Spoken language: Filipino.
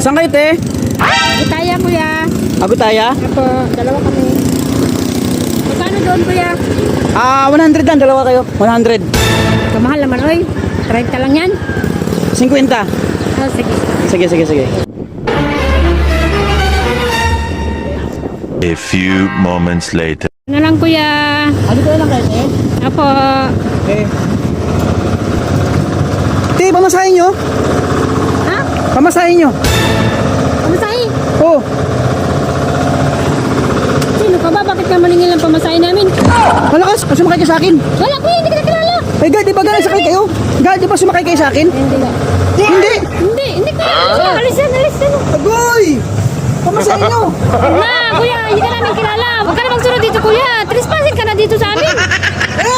Saan kayo, te? Agutaya, kuya. Agutaya? Apo, dalawa kami. Magkano doon, kuya? 100 lang, dalawa kayo. 100. Kamahal naman, oy. 30 lang yan. 50. Oh, sige. Sige, sige, sige. A few moments later. Ano lang, kuya? Agutaya lang kayo, te? Apo. Okay. Te, pamasahin nyo? Ha? Pamasahin nyo? Pamasahe? Oo. Sino ka ba? Bakit ka maningil ng pamasahe namin? Malakas, sumakay kayo sa akin. Wala, kuya. Hindi kita kilala. Ay, God, di ba ganun sakay kayo? God, di ba sumakay kayo sa akin? Hindi ba? Hindi. Hindi, kuya. Alis yan. Agoy! Pamasahin nyo! Na, kuya. Hindi ka namin kilala. Huwag ka na magsunod dito, kuya. Trespassing ka na dito sa amin. Eh,